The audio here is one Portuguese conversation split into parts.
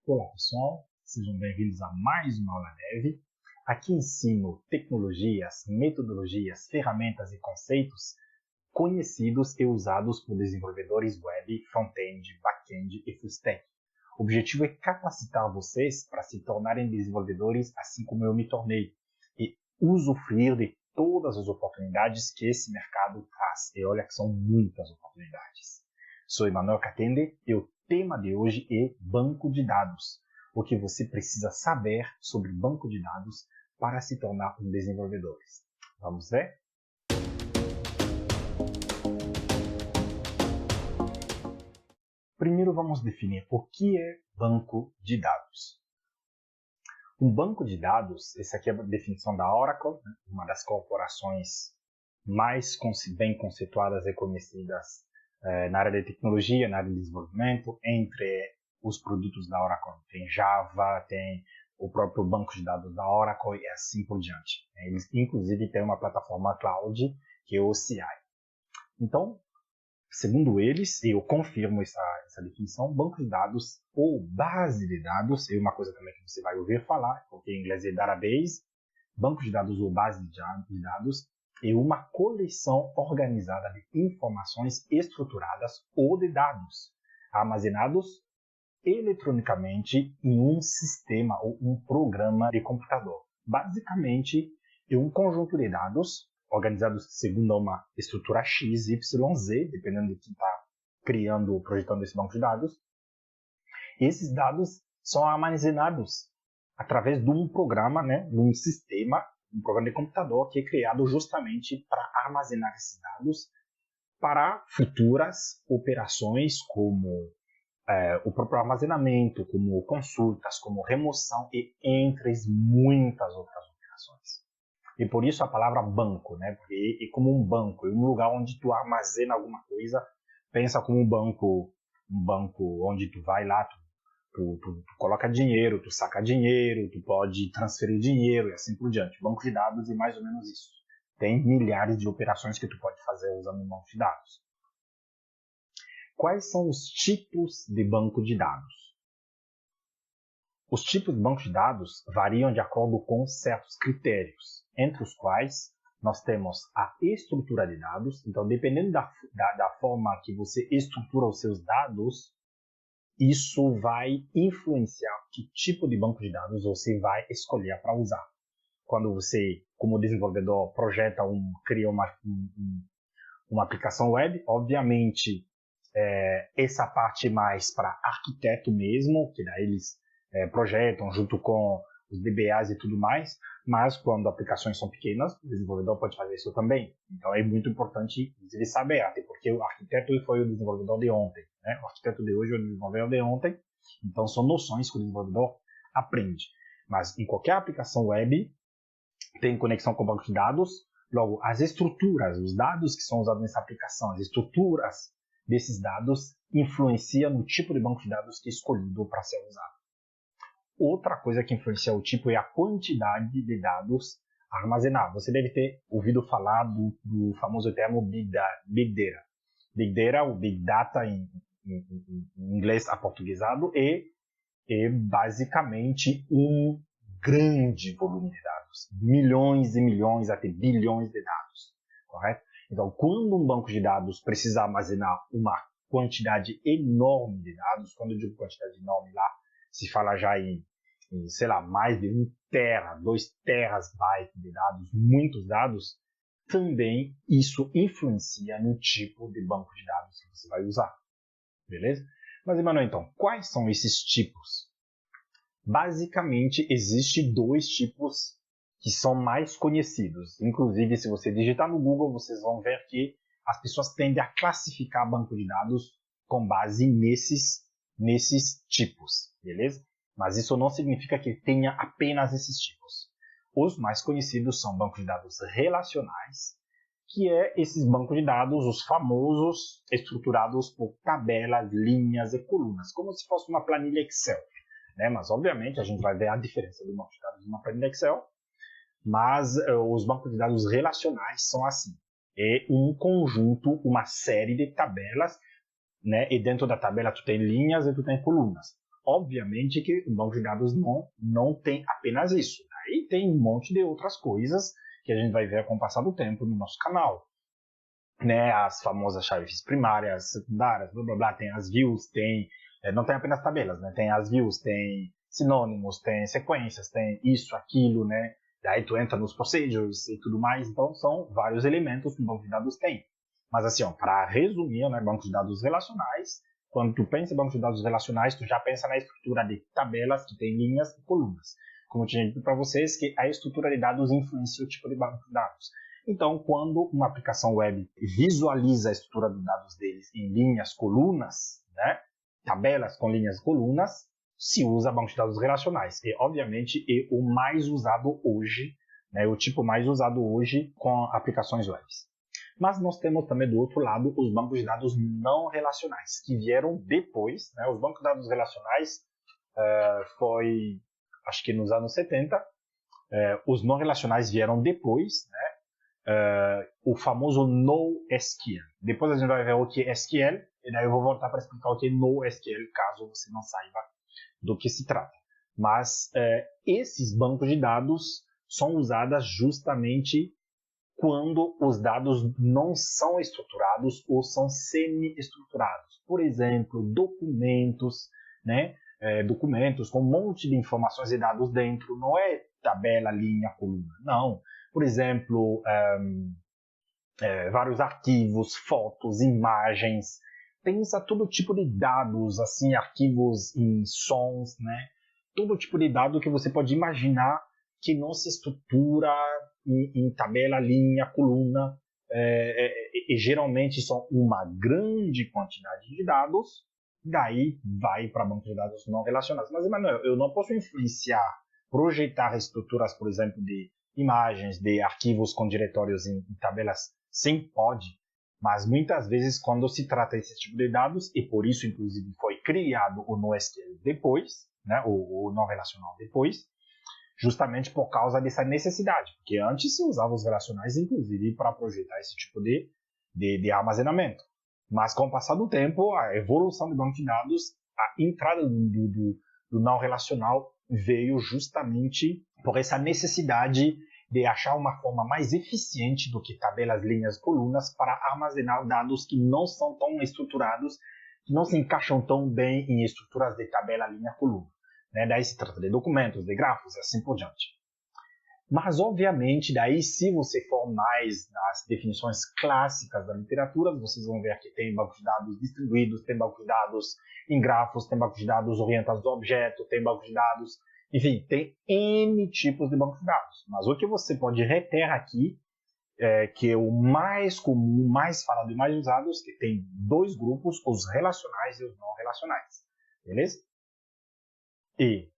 Olá pessoal, sejam bem-vindos a mais uma aula leve. Aqui ensino tecnologias, metodologias, ferramentas e conceitos conhecidos e usados por desenvolvedores web, front-end, back-end e full-stack. O objetivo é capacitar vocês para se tornarem desenvolvedores assim como eu me tornei e usufruir de todas as oportunidades que esse mercado traz. E olha que são muitas oportunidades. Sou Emanuel Katende e o tema de hoje é banco de dados. O que você precisa saber sobre banco de dados para se tornar um desenvolvedor. Vamos ver? Primeiro vamos definir o que é banco de dados. Um banco de dados, essa aqui é a definição da Oracle, uma das corporações mais bem conceituadas e conhecidas na área de tecnologia, na área de desenvolvimento. Entre os produtos da Oracle tem Java, tem o próprio banco de dados da Oracle e assim por diante. Eles inclusive têm uma plataforma cloud que é o OCI. Então, segundo eles, e eu confirmo essa definição, banco de dados ou base de dados, é uma coisa também que você vai ouvir falar, porque em inglês é database, banco de dados ou base de dados, é uma coleção organizada de informações estruturadas ou de dados, armazenados eletronicamente em um sistema ou um programa de computador. Basicamente, é um conjunto de dados organizados segundo uma estrutura X, Y, Z, dependendo de quem está criando ou projetando esse banco de dados. E esses dados são armazenados através de um programa, de um sistema, um programa de computador que é criado justamente para armazenar esses dados para futuras operações como o próprio armazenamento, como consultas, como remoção e entre muitas outras operações. E por isso a palavra banco, porque é como um banco, é um lugar onde tu armazena alguma coisa. Pensa como um banco onde tu vai lá, tu coloca dinheiro, tu saca dinheiro, tu pode transferir dinheiro e assim por diante. Banco de dados é mais ou menos isso. Tem milhares de operações que tu pode fazer usando um banco de dados. Quais são os tipos de banco de dados? Os tipos de banco de dados variam de acordo com certos critérios, entre os quais nós temos a estrutura de dados. Então, dependendo da forma que você estrutura os seus dados, isso vai influenciar que tipo de banco de dados você vai escolher para usar. Quando você, como desenvolvedor, cria uma aplicação web, obviamente, essa parte mais para arquiteto mesmo, que daí eles projetam junto com os DBAs e tudo mais, mas quando aplicações são pequenas, o desenvolvedor pode fazer isso também. Então é muito importante ele saber, até porque o arquiteto foi o desenvolvedor de ontem, o arquiteto de hoje é o desenvolvedor de ontem, então são noções que o desenvolvedor aprende. Mas em qualquer aplicação web tem conexão com o banco de dados, logo as estruturas, os dados que são usados nessa aplicação, as estruturas desses dados influenciam no tipo de banco de dados que é escolhido para ser usado. Outra coisa que influencia o tipo é a quantidade de dados armazenados. Você deve ter ouvido falar do famoso termo Big Data. Big Data, ou Big Data em inglês aportuguesado, é basicamente um grande volume de dados. Milhões e milhões, até bilhões de dados. Correto? Então, quando um banco de dados precisa armazenar uma quantidade enorme de dados, quando eu digo quantidade enorme lá, se fala já em sei lá, mais de 1 tera, 2 terabytes de dados, muitos dados, também isso influencia no tipo de banco de dados que você vai usar. Beleza? Mas, Emanuel, então, quais são esses tipos? Basicamente, existem 2 tipos que são mais conhecidos. Inclusive, se você digitar no Google, vocês vão ver que as pessoas tendem a classificar banco de dados com base nesses tipos, beleza? Mas isso não significa que tenha apenas esses tipos. Os mais conhecidos são bancos de dados relacionais, que é esses bancos de dados, os famosos, estruturados por tabelas, linhas e colunas, como se fosse uma planilha Excel. Mas, obviamente, a gente vai ver a diferença do banco de dados de uma planilha Excel, mas os bancos de dados relacionais são assim. É um conjunto, uma série de tabelas, e dentro da tabela tu tem linhas e tu tem colunas. obviamente que o banco de dados não tem apenas isso. Aí tem um monte de outras coisas que a gente vai ver com o passar do tempo no nosso canal. Né, as famosas chaves primárias, secundárias, blá blá blá, tem as views, não tem apenas tabelas, né, tem as views, tem sinônimos, tem sequências, tem isso, aquilo, né, daí tu entra nos procedures e tudo mais, então são vários elementos que o banco de dados tem. Mas assim, para resumir, né, banco de dados relacionais, quando tu pensa em banco de dados relacionais, tu já pensa na estrutura de tabelas que tem linhas e colunas. Como eu tinha dito para vocês, que a estrutura de dados influencia o tipo de banco de dados. Então, quando uma aplicação web visualiza a estrutura de dados deles em linhas, colunas, né, tabelas com linhas e colunas, se usa banco de dados relacionais. E, obviamente, é o mais usado hoje, né, o tipo mais usado hoje com aplicações web. Mas nós temos também, do outro lado, os bancos de dados não relacionais, que vieram depois. Né, os bancos de dados relacionais foi, acho que nos anos 70, os não relacionais vieram depois, né? O famoso NoSQL. Depois a gente vai ver o que é SQL, e daí eu vou voltar para explicar o que é NoSQL, caso você não saiba do que se trata. Mas esses bancos de dados são usados justamente quando os dados não são estruturados ou são semi-estruturados. Por exemplo, documentos, né? Documentos com um monte de informações e dados dentro, não é tabela, linha, coluna, não. Por exemplo, vários arquivos, fotos, imagens, pensa todo tipo de dados, assim, arquivos em sons, né? Todo tipo de dado que você pode imaginar que não se estrutura em tabela, linha, coluna, e geralmente são uma grande quantidade de dados, daí vai para banco de dados não relacionados. Mas, Emanuel, eu não posso influenciar, projetar estruturas, por exemplo, de imagens, de arquivos com diretórios em tabelas? Sim, pode, mas muitas vezes quando se trata desse tipo de dados, e por isso inclusive foi criado o NoSQL depois, né, o não relacional depois, justamente por causa dessa necessidade, porque antes se usava os relacionais inclusive para projetar esse tipo de armazenamento. Mas com o passar do tempo, a evolução do banco de dados, a entrada do não relacional veio justamente por essa necessidade de achar uma forma mais eficiente do que tabelas, linhas, colunas para armazenar dados que não são tão estruturados, que não se encaixam tão bem em estruturas de tabela, linha, coluna. Né? Daí se trata de documentos, de grafos e assim por diante. Mas, obviamente, daí se você for mais nas definições clássicas da literatura, vocês vão ver que tem bancos de dados distribuídos, tem banco de dados em grafos, tem banco de dados orientados ao objeto, tem banco de dados... Enfim, tem N tipos de bancos de dados. Mas o que você pode reter aqui, que é o mais comum, mais falado e mais usado, que tem dois grupos, os relacionais e os não relacionais. Beleza? E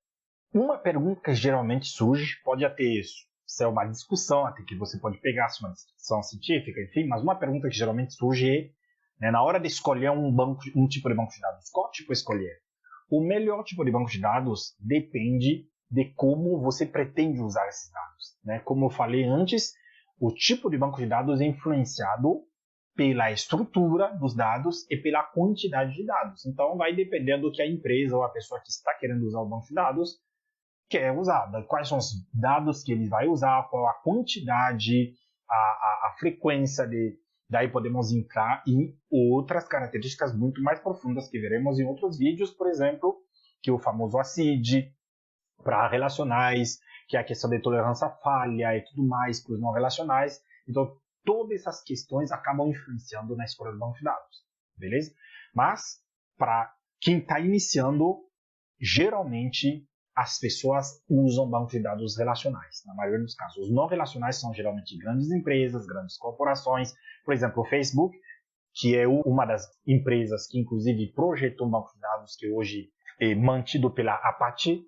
uma pergunta que geralmente surge, pode até isso ser uma discussão, até que você pode pegar uma discussão científica, enfim, mas uma pergunta que geralmente surge é, né, na hora de escolher um tipo de banco de dados, qual tipo escolher? O melhor tipo de banco de dados depende de como você pretende usar esses dados. Né? Como eu falei antes, o tipo de banco de dados é influenciado pela estrutura dos dados e pela quantidade de dados. Então, vai depender do que a empresa ou a pessoa que está querendo usar o banco de dados quer usar. Quais são os dados que ele vai usar, qual a quantidade, a frequência de... Daí podemos entrar em outras características muito mais profundas que veremos em outros vídeos, por exemplo, que é o famoso ACID para relacionais, que é a questão de tolerância à falha e tudo mais para os não relacionais. Então, todas essas questões acabam influenciando na escolha do banco de dados, beleza? Mas, para quem está iniciando, geralmente as pessoas usam bancos de dados relacionais, na maioria dos casos. Os não relacionais são geralmente grandes empresas, grandes corporações, por exemplo, o Facebook, que é uma das empresas que inclusive projetou um banco de dados que hoje é mantido pela Apache,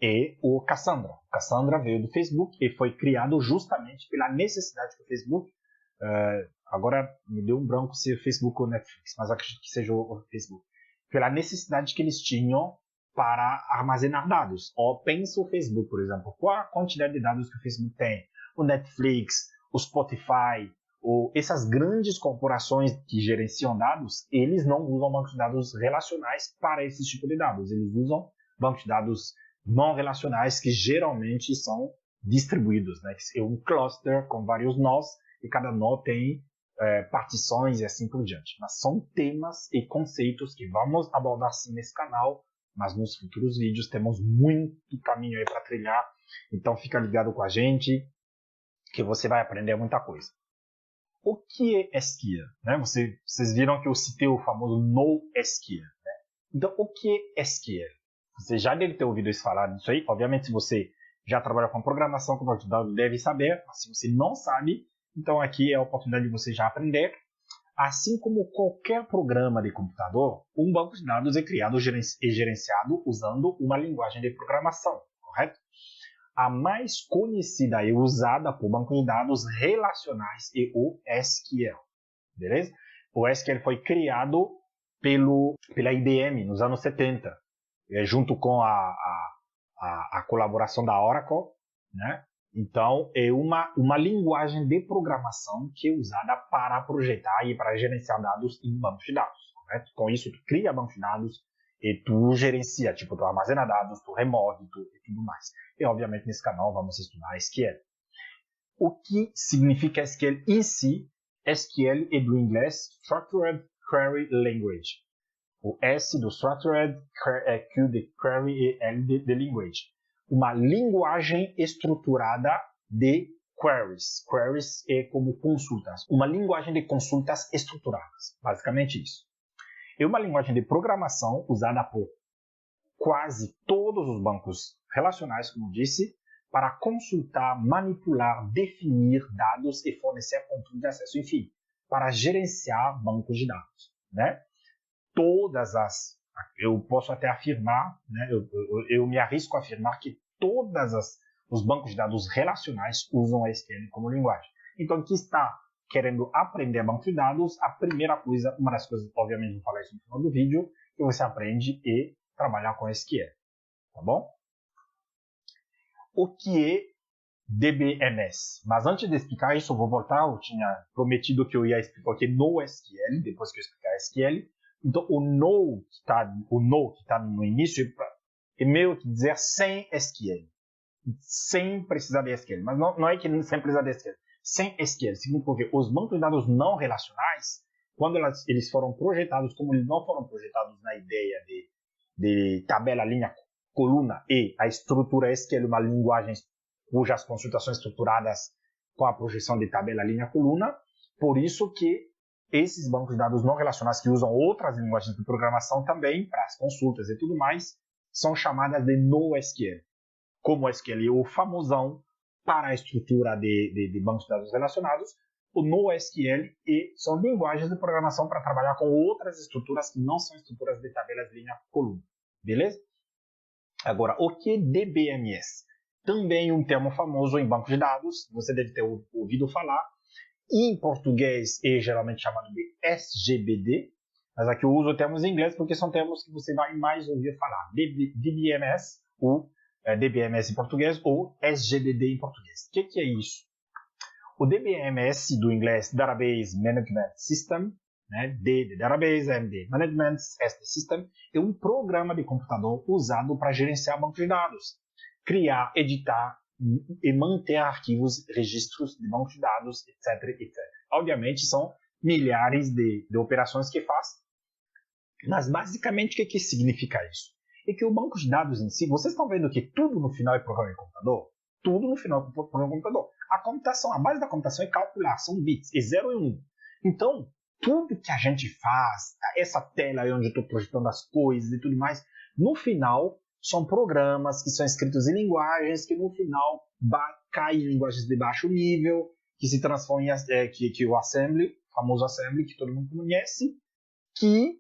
é o Cassandra. O Cassandra veio do Facebook e foi criado justamente pela necessidade do Facebook. Agora me deu um branco se é o Facebook ou Netflix, mas acredito que seja o Facebook. Pela necessidade que eles tinham para armazenar dados. Ou pensa o Facebook, por exemplo. Qual a quantidade de dados que o Facebook tem? O Netflix, o Spotify, essas grandes corporações que gerenciam dados, eles não usam bancos de dados relacionais para esse tipo de dados. Eles usam bancos de dados não relacionais que geralmente são distribuídos, né? Que é um cluster com vários nós e cada nó tem partições e assim por diante. Mas são temas e conceitos que vamos abordar sim nesse canal, mas nos futuros vídeos temos muito caminho aí para trilhar, então fica ligado com a gente que você vai aprender muita coisa. O que é SQL? Né? Vocês viram que eu citei o famoso NoSQL. Né? Então, o que é SQL? Você já deve ter ouvido falar disso aí. Obviamente, se você já trabalha com programação, com banco de dados, deve saber. Mas se você não sabe, então aqui é a oportunidade de você já aprender. Assim como qualquer programa de computador, um banco de dados é criado e gerenciado usando uma linguagem de programação, correto? A mais conhecida e usada por bancos de dados relacionais é o SQL, beleza? O SQL foi criado pela IBM nos anos 70, junto com a colaboração da Oracle, né? Então, é uma linguagem de programação que é usada para projetar e para gerenciar dados em bancos de dados, correto? Com isso, tu cria bancos de dados e tu gerencia, tipo, tu armazena dados, tu remove e tudo mais. E, obviamente, nesse canal vamos estudar SQL. O que significa SQL em si? SQL é do inglês Structured Query Language. O S do Structured, Q de Query e L de Language. Uma linguagem estruturada de queries. Queries é como consultas. Uma linguagem de consultas estruturadas. Basicamente isso. É uma linguagem de programação usada por quase todos os bancos relacionais, como disse, para consultar, manipular, definir dados e fornecer controle de acesso. Enfim, para gerenciar bancos de dados. Né? Eu posso até afirmar, né, eu me arrisco a afirmar que os bancos de dados relacionais usam a SQL como linguagem. Então, aqui está querendo aprender banco de dados, a primeira coisa, uma das coisas, obviamente, vou falar isso no final do vídeo, que você aprende é trabalhar com SQL, tá bom? O que é DBMS? Mas antes de explicar isso, eu vou voltar, eu tinha prometido que eu ia explicar o que é NoSQL, depois que eu explicar SQL. Então, o no que está no início é meio que dizer sem SQL, sem precisar de SQL, mas não é que sem precisar de SQL. Sem SQL, significa que os bancos de dados não relacionais, quando eles foram projetados, como eles não foram projetados na ideia de tabela, linha, coluna e a estrutura SQL, uma linguagem cujas consultações estruturadas com a projeção de tabela, linha, coluna, por isso que esses bancos de dados não relacionais que usam outras linguagens de programação também, para as consultas e tudo mais, são chamadas de NoSQL. Como o SQL é o famosão para a estrutura de bancos de dados relacionados, o NoSQL são linguagens de programação para trabalhar com outras estruturas que não são estruturas de tabelas, linha, coluna. Beleza? Agora, o que é DBMS? Também um termo famoso em bancos de dados, você deve ter ouvido falar. Em português é geralmente chamado de SGBD, mas aqui eu uso termos em inglês porque são termos que você vai mais ouvir falar. DBMS, ou DBMS em português, ou SGBD em português. O que é isso? O DBMS do inglês Database Management System, né? D de Database, M de Management, S de System, é um programa de computador usado para gerenciar bancos de dados, criar, editar e manter arquivos, registros de bancos de dados, etc, etc. Obviamente são milhares de operações que faz, mas basicamente o que significa isso? É que o banco de dados em si, vocês estão vendo que tudo no final é programa de computador? Tudo no final é programa de computador. A base da computação é calcular, são bits, é 0 e 1. Então, tudo que a gente faz, essa tela aí onde eu estou projetando as coisas e tudo mais, no final são programas que são escritos em linguagens que no final caem em linguagens de baixo nível, que se transformam em que o assembly, o famoso assembly que todo mundo conhece, que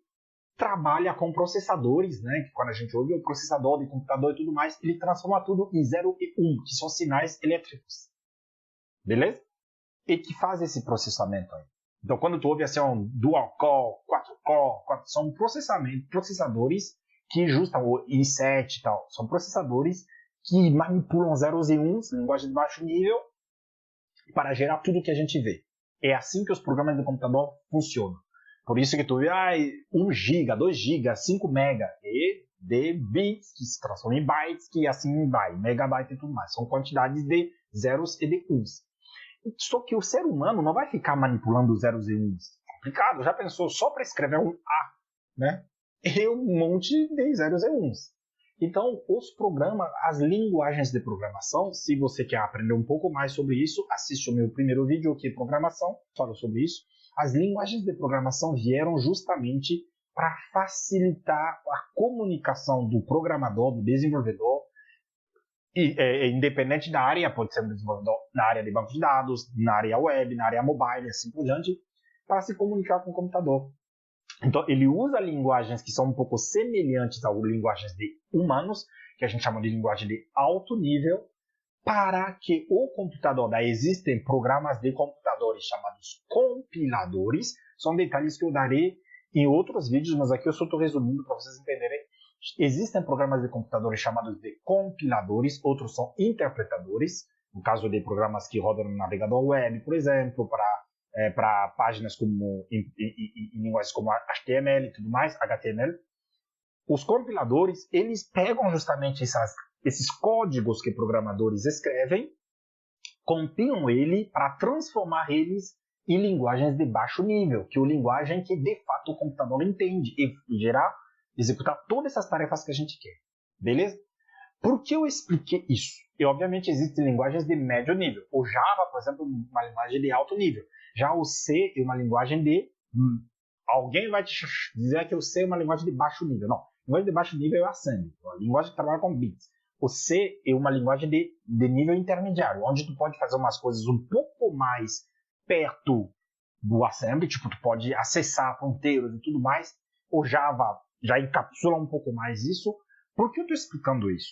trabalha com processadores, né? Que quando a gente ouve o processador de computador e tudo mais, ele transforma tudo em 0 e 1, que são sinais elétricos. Beleza? E que faz esse processamento aí. Então, quando tu ouve assim um dual core, 4 core, são processadores que ajustam o i7 e tal. São processadores que manipulam zeros e uns, linguagem de baixo nível, para gerar tudo que a gente vê. É assim que os programas de computador funcionam. Por isso que tu vê 1 GB, 2 GB, 5 MB, e de bits que se transformam em bytes, que assim vai, megabyte e tudo mais. São quantidades de zeros e de uns. Só que o ser humano não vai ficar manipulando zeros e uns. Complicado, já pensou? Só para escrever um A, né? É um monte de zeros e uns. Então, os programas, as linguagens de programação, se você quer aprender um pouco mais sobre isso, assiste o meu primeiro vídeo aqui, programação, falo sobre isso. As linguagens de programação vieram justamente para facilitar a comunicação do programador, do desenvolvedor, independente da área, pode ser um desenvolvedor na área de banco de dados, na área web, na área mobile, assim por diante, para se comunicar com o computador. Então, ele usa linguagens que são um pouco semelhantes às linguagens de humanos, que a gente chama de linguagem de alto nível, para que o computador, daí existem programas de computadores chamados compiladores, são detalhes que eu darei em outros vídeos, mas aqui eu só estou resumindo para vocês entenderem. Existem programas de computadores chamados de compiladores, outros são interpretadores, no caso de programas que rodam no navegador web, por exemplo, para páginas como em linguagens como HTML e tudo mais, HTML. Os compiladores, eles pegam justamente esses códigos que programadores escrevem, compilam ele para transformar eles em linguagens de baixo nível, que é a linguagem que de fato o computador entende e executar todas essas tarefas que a gente quer. Beleza? Por que eu expliquei isso? E obviamente existem linguagens de médio nível. O Java, por exemplo, é uma linguagem de alto nível. Já o C é uma linguagem de... Alguém vai te dizer que o C é uma linguagem de baixo nível. Não. A linguagem de baixo nível é a Assembly, a linguagem que trabalha com bits. O C é uma linguagem de nível intermediário, onde tu pode fazer umas coisas um pouco mais perto do Assembly, tipo, tu pode acessar ponteiros e tudo mais. O Java já encapsula um pouco mais isso. Por que eu estou explicando isso?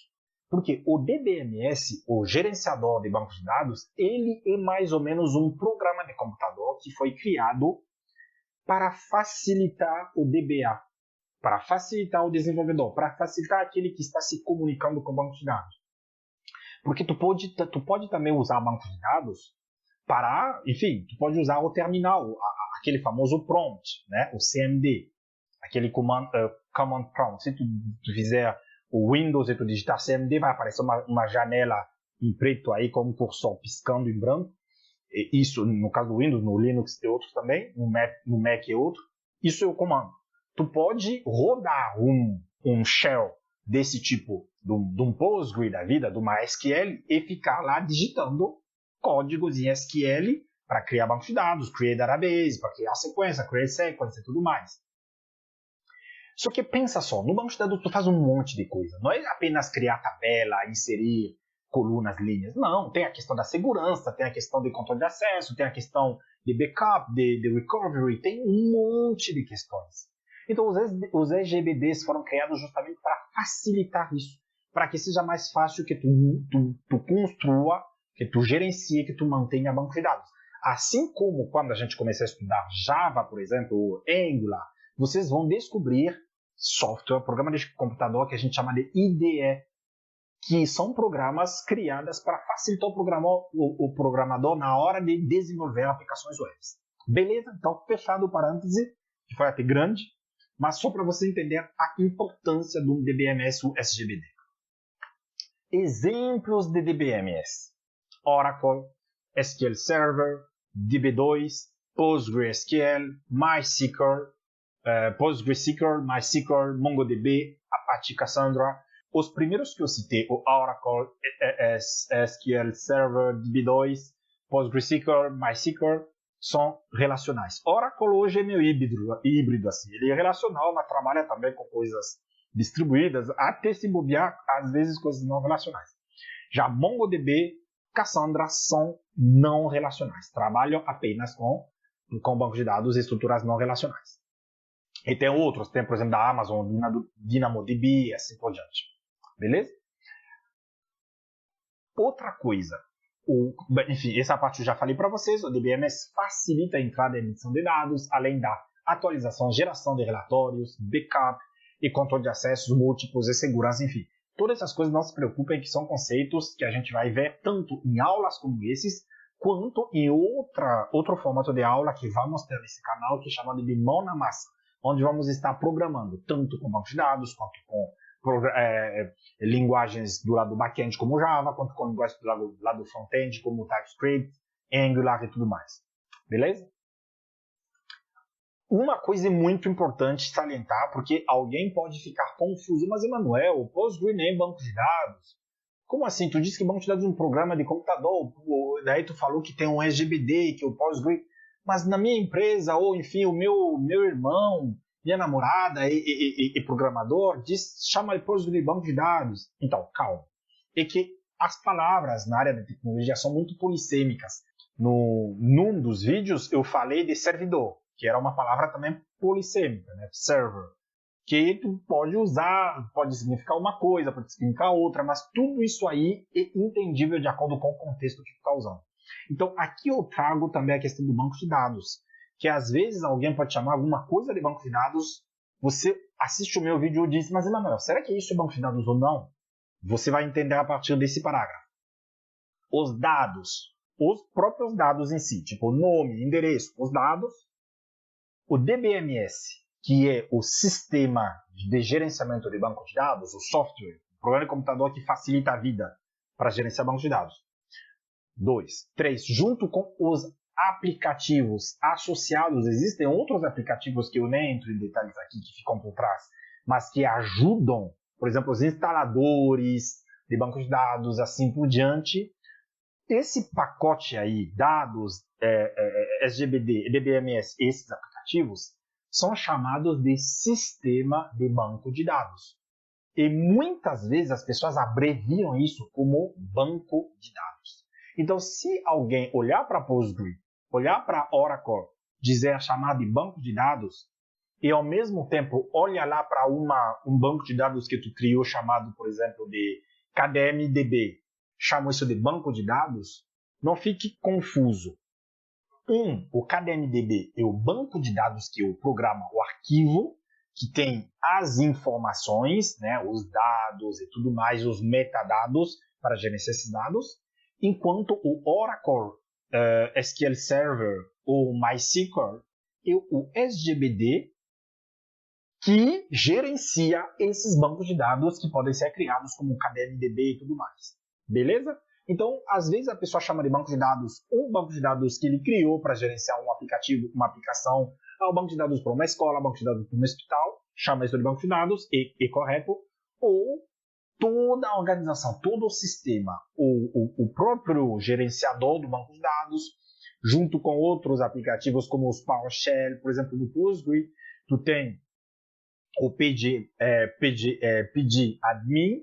Porque o DBMS, o gerenciador de bancos de dados, ele é mais ou menos um programa de computador que foi criado para facilitar o DBA, para facilitar o desenvolvedor, para facilitar aquele que está se comunicando com o banco de dados. Porque tu pode também usar bancos de dados para, enfim, tu pode usar o terminal, aquele famoso prompt, né, o CMD, aquele command prompt. Se tu fizer o Windows e tu digitar CMD, vai aparecer uma janela em preto aí com um cursor piscando em branco. Isso no caso do Windows, no Linux tem outros também, no Mac é outro. Isso é o comando. Tu pode rodar um shell desse tipo, de um Postgre da vida, de uma SQL, e ficar lá digitando códigos em SQL para criar banco de dados, create database, para criar sequência, create sequence e tudo mais. Só que pensa só, no banco de dados tu faz um monte de coisa. Não é apenas criar tabela, inserir colunas, linhas. Não, tem a questão da segurança, tem a questão de controle de acesso, tem a questão de backup, de recovery, tem um monte de questões. Então os EGBDs foram criados justamente para facilitar isso, para que seja mais fácil que tu construa, que tu gerencie, que tu mantenha banco de dados. Assim como quando a gente começa a estudar Java, por exemplo, ou Angular, vocês vão descobrir software, programa de computador que a gente chama de IDE, que são programas criados para facilitar o programador na hora de desenvolver aplicações web. Beleza? Então, fechado o parêntese, que foi até grande, mas só para você entender a importância do DBMS, o SGBD. Exemplos de DBMS: Oracle, SQL Server, DB2, PostgreSQL, MySQL, PostgreSQL, MySQL, MongoDB, Apache Cassandra. Os primeiros que eu citei, o Oracle, SQL Server, DB2, PostgreSQL, MySQL, são relacionais. Oracle hoje é meio híbrido assim. Ele é relacional, mas trabalha também com coisas distribuídas, até se bobear, às vezes, coisas não relacionais. Já MongoDB, Cassandra são não relacionais. Trabalham apenas com banco de dados e estruturas não relacionais. E tem outros, tem, por exemplo, da Amazon, DynamoDB, assim por diante. Beleza? Outra coisa, enfim, essa parte eu já falei para vocês, o DBMS facilita a entrada e emissão de dados, além da atualização, geração de relatórios, backup e controle de acessos múltiplos e segurança, enfim. Todas essas coisas não se preocupem, que são conceitos que a gente vai ver tanto em aulas como esses, quanto em outro formato de aula que vamos ter nesse canal, que é chamado de mão na massa, onde vamos estar programando tanto com banco de dados, quanto com linguagens do lado back-end como Java, quanto com linguagens do lado front-end como TypeScript, Angular e tudo mais. Beleza? Uma coisa muito importante salientar, porque alguém pode ficar confuso, mas Emanuel, o Postgre nem é banco de dados. Como assim? Tu disse que banco de dados é um programa de computador, daí tu falou que tem um SGBD, que é o Postgre, mas na minha empresa, ou enfim, o meu irmão, minha namorada e programador, chama de Postgre banco de dados. Então, calma. É que as palavras na área da tecnologia são muito polissêmicas. Num dos vídeos eu falei de servidor, que era uma palavra também polissêmica, né? Server, que tu pode usar, pode significar uma coisa, pode significar outra, mas tudo isso aí é entendível de acordo com o contexto que tu está usando. Então, aqui eu trago também a questão do banco de dados, que às vezes alguém pode chamar alguma coisa de banco de dados, você assiste o meu vídeo e diz, mas Emanuel, será que isso é banco de dados ou não? Você vai entender a partir desse parágrafo. Os dados, os próprios dados em si, tipo nome, endereço, os dados, o DBMS, que é o sistema de gerenciamento de banco de dados, o software, o programa de computador que facilita a vida para gerenciar bancos de dados. 2. 3. Junto com os aplicativos associados, existem outros aplicativos que eu nem entro em detalhes aqui, que ficam por trás, mas que ajudam, por exemplo, os instaladores de bancos de dados, assim por diante. Esse pacote aí, dados, SGBD, DBMS, esses aplicativos, são chamados de sistema de banco de dados. E muitas vezes as pessoas abreviam isso como banco de dados. Então, se alguém olhar para Postgre, olhar para Oracle, dizer chamar de banco de dados, e ao mesmo tempo olha lá para um banco de dados que tu criou chamado, por exemplo, de KDMDB, chama isso de banco de dados, não fique confuso. O KDMDB é o banco de dados que eu programo, o arquivo, que tem as informações, né, os dados e tudo mais, os metadados para gerenciar esses dados, enquanto o Oracle SQL Server ou MySQL é o SGBD, que gerencia esses bancos de dados que podem ser criados como KDMDB e tudo mais. Beleza? Então, às vezes a pessoa chama de banco de dados um banco de dados que ele criou para gerenciar um aplicativo, uma aplicação, o banco de dados para uma escola, banco de dados para um hospital, chama isso de banco de dados, e correto, ou toda a organização, todo o sistema, o próprio gerenciador do banco de dados, junto com outros aplicativos como os PowerShell, por exemplo, do Postgre, tu tem o PG Admin,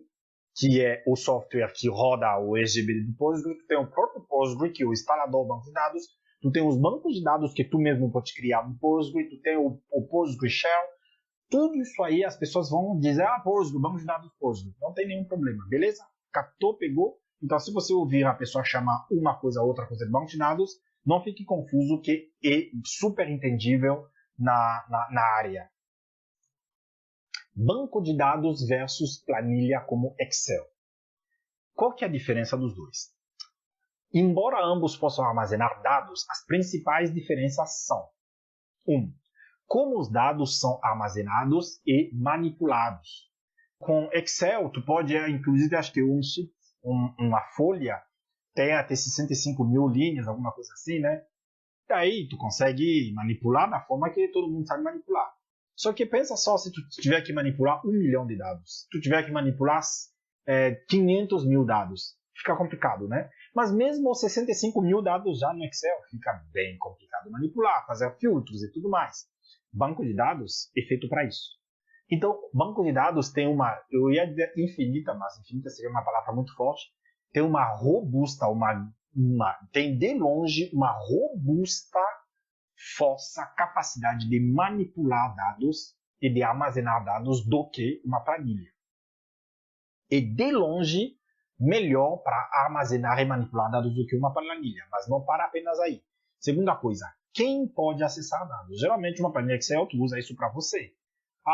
que é o software que roda o SGBD do Postgre, tu tem o próprio Postgre, que é o instalador do banco de dados, tu tem os bancos de dados que tu mesmo pode criar no Postgre, tu tem o Postgre Shell, tudo isso aí as pessoas vão dizer, Postgre, banco de dados Postgre, não tem nenhum problema, beleza? Captou, pegou? Então se você ouvir a pessoa chamar uma coisa, outra coisa de banco de dados, não fique confuso, que é super entendível na área. Banco de dados versus planilha como Excel. Qual que é a diferença dos dois? Embora ambos possam armazenar dados, as principais diferenças são: 1. Como os dados são armazenados e manipulados. Com Excel, tu pode, inclusive, acho que uma folha tem até 65 mil linhas, alguma coisa assim, né? Daí tu consegue manipular da forma que todo mundo sabe manipular. Só que pensa só se tu tiver que manipular 1 milhão de dados. Se tu tiver que manipular 500 mil dados. Fica complicado, né? Mas mesmo 65 mil dados já no Excel fica bem complicado manipular, fazer filtros e tudo mais. Banco de dados é feito para isso. Então, banco de dados tem eu ia dizer infinita, mas infinita seria uma palavra muito forte, tem uma robusta, tem de longe uma robusta força, capacidade de manipular dados e de armazenar dados do que uma planilha. E de longe, melhor para armazenar e manipular dados do que uma planilha, mas não para apenas aí. Segunda coisa, quem pode acessar dados? Geralmente uma planilha Excel, tu usa isso para você.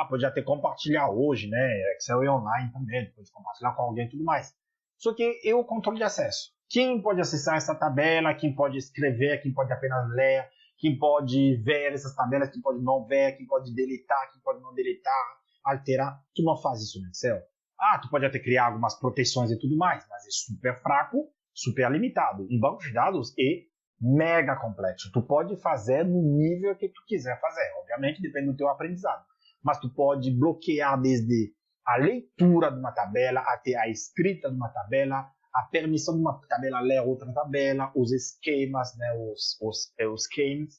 Pode até compartilhar hoje, né? Excel é online também, pode compartilhar com alguém e tudo mais. Só que é o controle de acesso. Quem pode acessar essa tabela, quem pode escrever, quem pode apenas ler, quem pode ver essas tabelas, quem pode não ver, quem pode deletar, quem pode não deletar, alterar. Tu não faz isso no Excel. Tu pode até criar algumas proteções e tudo mais, mas é super fraco, super limitado. Em banco de dados é mega complexo. Tu pode fazer no nível que tu quiser fazer. Obviamente depende do teu aprendizado. Mas tu pode bloquear desde a leitura de uma tabela até a escrita de uma tabela, a permissão de uma tabela ler outra tabela, os esquemas, né, os schemas.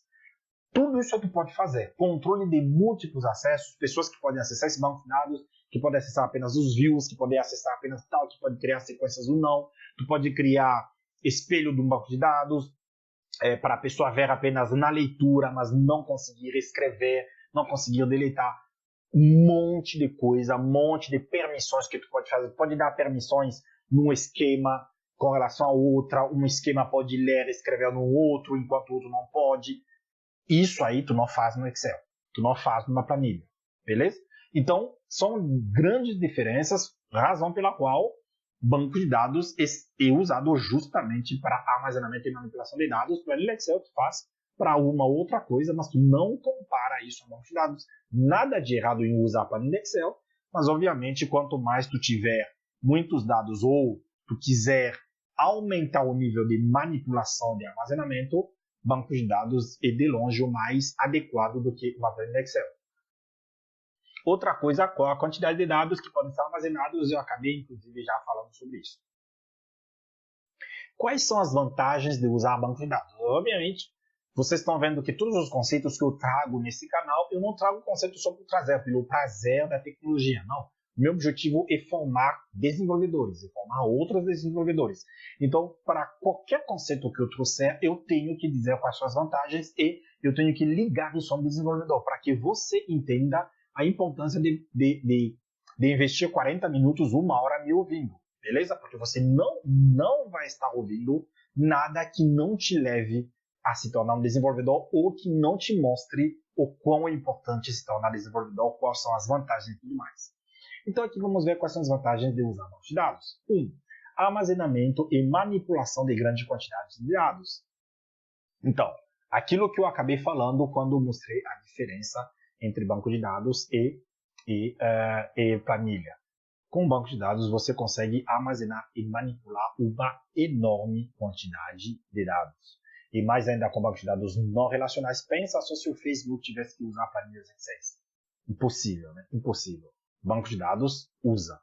Tudo isso tu pode fazer. Controle de múltiplos acessos, pessoas que podem acessar esse banco de dados, que podem acessar apenas os views, que podem acessar apenas tal, que pode criar sequências ou não. Tu pode criar espelho de um banco de dados para a pessoa ver apenas na leitura, mas não conseguir escrever, não conseguir deletar. Um monte de coisa, um monte de permissões que tu pode fazer. Tu pode dar permissões num esquema com relação a outra, um esquema pode ler e escrever no outro, enquanto o outro não pode. Isso aí tu não faz no Excel, tu não faz numa planilha, beleza? Então, são grandes diferenças, razão pela qual banco de dados é usado justamente para armazenamento e manipulação de dados. Planilha Excel tu faz para uma outra coisa, mas tu não compara isso a banco de dados. Nada de errado em usar a planilha Excel, mas obviamente quanto mais tu tiver muitos dados ou tu quiser aumentar o nível de manipulação de armazenamento, banco de dados é de longe o mais adequado do que uma planilha Excel. Outra coisa, a quantidade de dados que podem ser armazenados, eu acabei inclusive já falando sobre isso. Quais são as vantagens de usar banco de dados? Obviamente, vocês estão vendo que todos os conceitos que eu trago nesse canal, eu não trago conceitos só por trazer, pelo prazer da tecnologia, não. O meu objetivo é formar desenvolvedores, é formar outros desenvolvedores. Então, para qualquer conceito que eu trouxer, eu tenho que dizer quais são as vantagens e eu tenho que ligar isso a um desenvolvedor, para que você entenda a importância de investir 40 minutos, 1 hora me ouvindo, beleza? Porque você não vai estar ouvindo nada que não te leve a se tornar um desenvolvedor ou que não te mostre o quão é importante se tornar desenvolvedor, quais são as vantagens e tudo mais. Então aqui vamos ver quais são as vantagens de usar bancos de dados. 1. Armazenamento e manipulação de grandes quantidades de dados. Então, aquilo que eu acabei falando quando mostrei a diferença entre banco de dados e planilha. Com banco de dados você consegue armazenar e manipular uma enorme quantidade de dados. E mais ainda com banco de dados não relacionais. Pensa só se o Facebook tivesse que usar planilhas Excel. Impossível, né? Impossível. Banco de dados usa.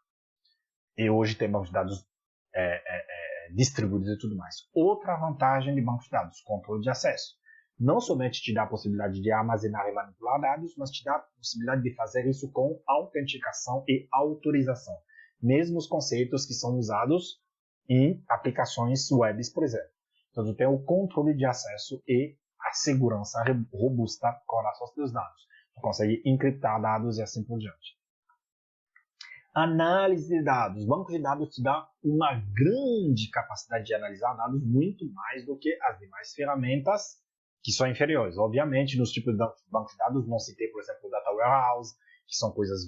E hoje tem banco de dados distribuídos e tudo mais. Outra vantagem de banco de dados, controle de acesso. Não somente te dá a possibilidade de armazenar e manipular dados, mas te dá a possibilidade de fazer isso com autenticação e autorização. Mesmos conceitos que são usados em aplicações web, por exemplo. Então, tu tem o controle de acesso e a segurança robusta com relação aos teus dados. Tu consegue encriptar dados e assim por diante. Análise de dados. Banco de dados te dá uma grande capacidade de analisar dados, muito mais do que as demais ferramentas que são inferiores. Obviamente, nos tipos de banco de dados, não citei, por exemplo, o Data Warehouse, que são coisas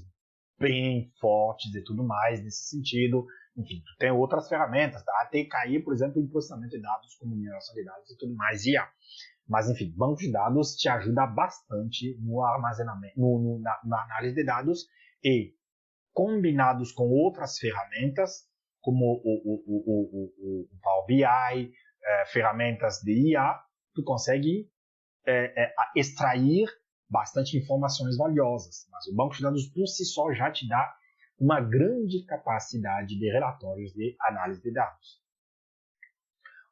bem fortes e tudo mais nesse sentido. Enfim, tu tem outras ferramentas, tá? Até cair, por exemplo, em processamento de dados, como mineração de dados e tudo mais, IA. Mas, enfim, banco de dados te ajuda bastante no armazenamento, na análise de dados e combinados com outras ferramentas, como o Power BI, ferramentas de IA, tu consegue extrair bastante informações valiosas. Mas o banco de dados por si só já te dá uma grande capacidade de relatórios de análise de dados.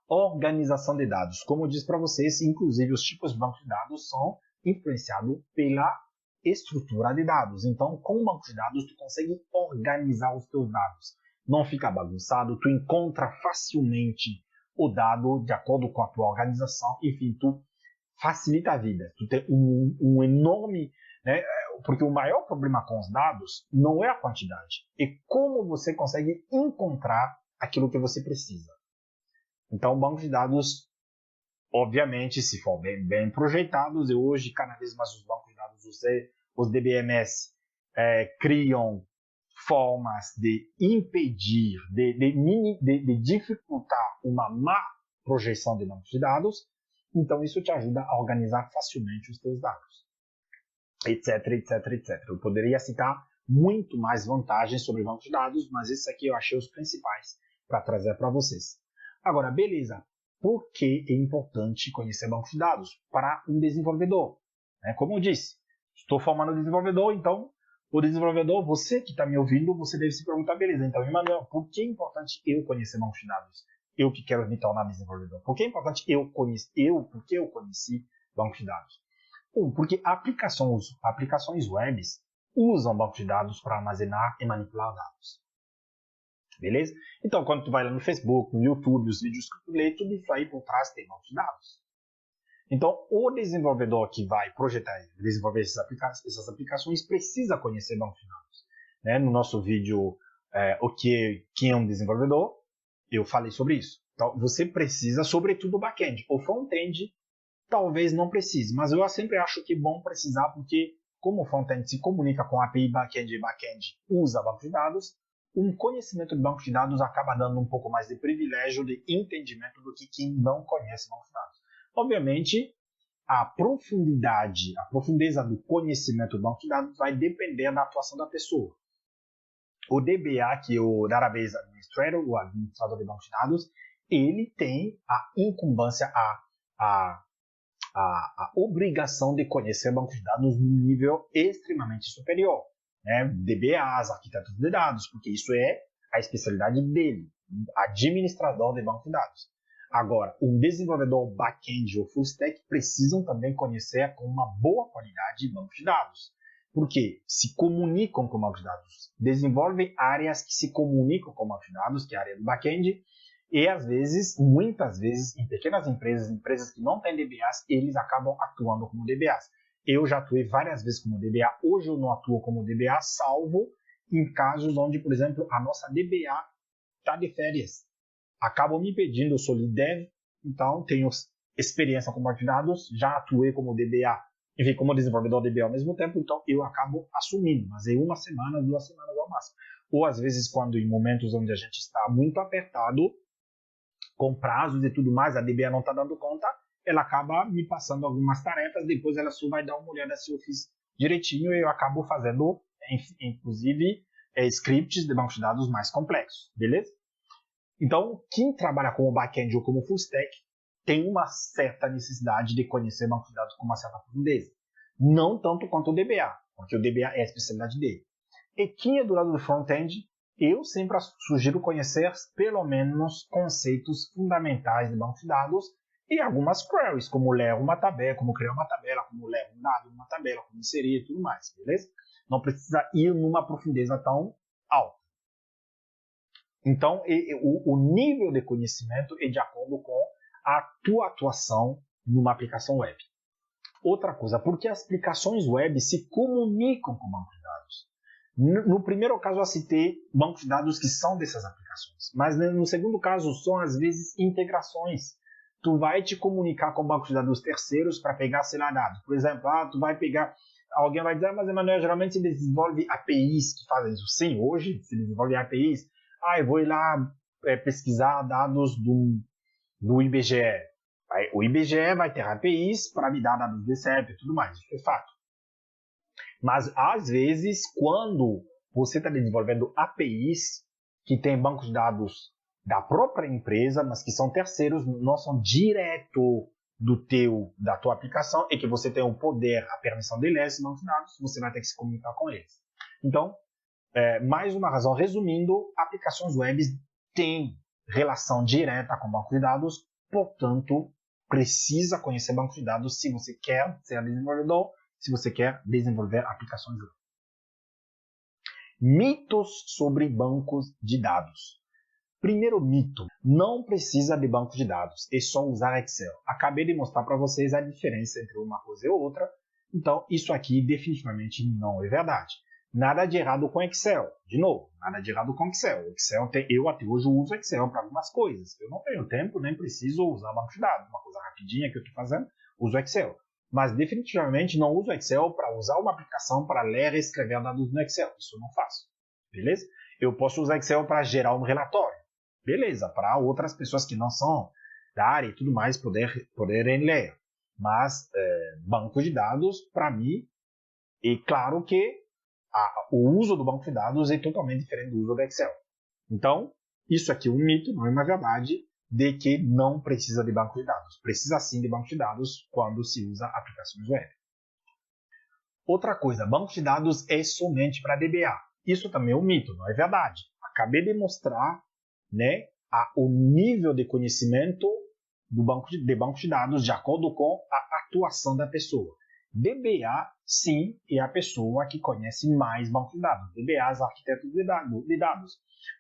Organização de dados. Como eu disse para vocês, inclusive os tipos de banco de dados são influenciados pela estrutura de dados. Então, com o banco de dados, tu consegue organizar os teus dados. Não fica bagunçado, tu encontra facilmente o dado de acordo com a tua organização. Enfim, tu facilita a vida. Tu tem um enorme... né, porque o maior problema com os dados não é a quantidade, é como você consegue encontrar aquilo que você precisa. Então, o banco de dados, obviamente, se for bem projetados, e hoje cada vez mais os bancos de dados, os DBMS, criam formas de impedir, de dificultar uma má projeção de bancos de dados. Então, isso te ajuda a organizar facilmente os teus dados, etc, etc, etc. Eu poderia citar muito mais vantagens sobre bancos de dados, mas esses aqui eu achei os principais para trazer para vocês. Agora, beleza. Por que é importante conhecer bancos de dados para um desenvolvedor? Como eu disse, estou formando desenvolvedor, então o desenvolvedor, você que está me ouvindo, você deve se perguntar, beleza, então, Emanuel, por que é importante eu conhecer bancos de dados? Eu que quero me tornar desenvolvedor. Por que é importante porque eu conheci bancos de dados? Porque aplicações web usam bancos de dados para armazenar e manipular dados. Beleza? Então, quando tu vai lá no Facebook, no YouTube, os vídeos que tu lê, tudo isso aí por trás tem bancos de dados. Então, o desenvolvedor que vai projetar e desenvolver essas aplicações precisa conhecer bancos de dados. No nosso vídeo, quem é um desenvolvedor, eu falei sobre isso. Então, você precisa, sobretudo, o back-end. O front-end, talvez não precise, mas eu sempre acho que é bom precisar, porque como o front-end se comunica com API back-end e back-end usa bancos de dados, um conhecimento de bancos de dados acaba dando um pouco mais de privilégio de entendimento do que quem não conhece bancos de dados. Obviamente, a profundeza do conhecimento do banco de dados vai depender da atuação da pessoa. O DBA, que é o Database Administrator, o administrador de bancos de dados, ele tem a incumbência, a obrigação de conhecer bancos de dados num nível extremamente superior. DBAs, arquitetos de dados, porque isso é a especialidade dele, administrador de banco de dados. Agora, o desenvolvedor back-end ou full stack precisam também conhecer com uma boa qualidade bancos de dados, porque se comunicam com bancos de dados, desenvolvem áreas que se comunicam com bancos de dados, que é a área do back-end, e às vezes, muitas vezes, em pequenas empresas que não têm DBAs, eles acabam atuando como DBAs. Eu já atuei várias vezes como DBA, hoje eu não atuo como DBA, salvo em casos onde, por exemplo, a nossa DBA está de férias. Acabam me pedindo, eu sou lead dev, então tenho experiência com banco de dados, já atuei como DBA, enfim, como desenvolvedor DBA ao mesmo tempo, então eu acabo assumindo, mas em 1 semana, 2 semanas ao máximo. Ou às vezes, quando em momentos onde a gente está muito apertado, com prazos e tudo mais, a DBA não está dando conta, ela acaba me passando algumas tarefas, depois ela só vai dar uma olhada se eu fiz direitinho e eu acabo fazendo, inclusive, scripts de bancos de dados mais complexos, beleza? Então, quem trabalha como back-end ou como full stack tem uma certa necessidade de conhecer bancos de dados com uma certa profundeza. Não tanto quanto o DBA, porque o DBA é a especialidade dele. E quem é do lado do front-end, eu sempre sugiro conhecer pelo menos conceitos fundamentais de bancos de dados e algumas queries, como ler uma tabela, como criar uma tabela, como ler um dado numa tabela, como inserir e tudo mais, beleza? Não precisa ir numa profundeza tão alta. Então, o nível de conhecimento é de acordo com a tua atuação numa aplicação web. Outra coisa, porque as aplicações web se comunicam com bancos de dados. No primeiro caso, eu citei bancos de dados que são dessas aplicações, mas no segundo caso, são às vezes integrações. Tu vai te comunicar com bancos de dados terceiros para pegar, sei lá, dados. Por exemplo, tu vai pegar, alguém vai dizer, mas Emanuel, geralmente se desenvolve APIs que fazem isso. Sim, hoje se desenvolve APIs. Eu vou ir lá pesquisar dados do IBGE. O IBGE vai ter APIs para me dar dados de CEP e tudo mais, isso é fato. Mas, às vezes, quando você está desenvolvendo APIs que têm bancos de dados da própria empresa, mas que são terceiros, não são direto da tua aplicação, e que você tem o poder, a permissão de ler esses bancos de dados, você vai ter que se comunicar com eles. Então, mais uma razão, resumindo, aplicações web têm relação direta com bancos de dados, portanto, precisa conhecer bancos de dados se você quer ser desenvolvedor, se você quer desenvolver aplicações web. Mitos sobre bancos de dados. Primeiro mito, não precisa de banco de dados, é só usar Excel. Acabei de mostrar para vocês a diferença entre uma coisa e outra, então isso aqui definitivamente não é verdade. Nada de errado com Excel. De novo, nada de errado com Excel. Eu até hoje uso Excel para algumas coisas. Eu não tenho tempo, nem preciso usar banco de dados. Uma coisa rapidinha que eu estou fazendo, uso Excel. Mas definitivamente não uso Excel para usar uma aplicação para ler e escrever dados no Excel. Isso eu não faço. beleza? Eu posso usar Excel para gerar um relatório, beleza? Para outras pessoas que não são da área e tudo mais poderem ler. Mas banco de dados, para mim, é claro que o uso do banco de dados é totalmente diferente do uso do Excel. Então, isso aqui é um mito, não é uma verdade, de que não precisa de banco de dados. Precisa sim de banco de dados quando se usa aplicações web. Outra coisa, banco de dados é somente para DBA. Isso também é um mito, não é verdade. Acabei de mostrar, né, o nível de conhecimento do banco de dados de acordo com a atuação da pessoa. DBA, sim, é a pessoa que conhece mais banco de dados. DBA, os arquitetos de dados.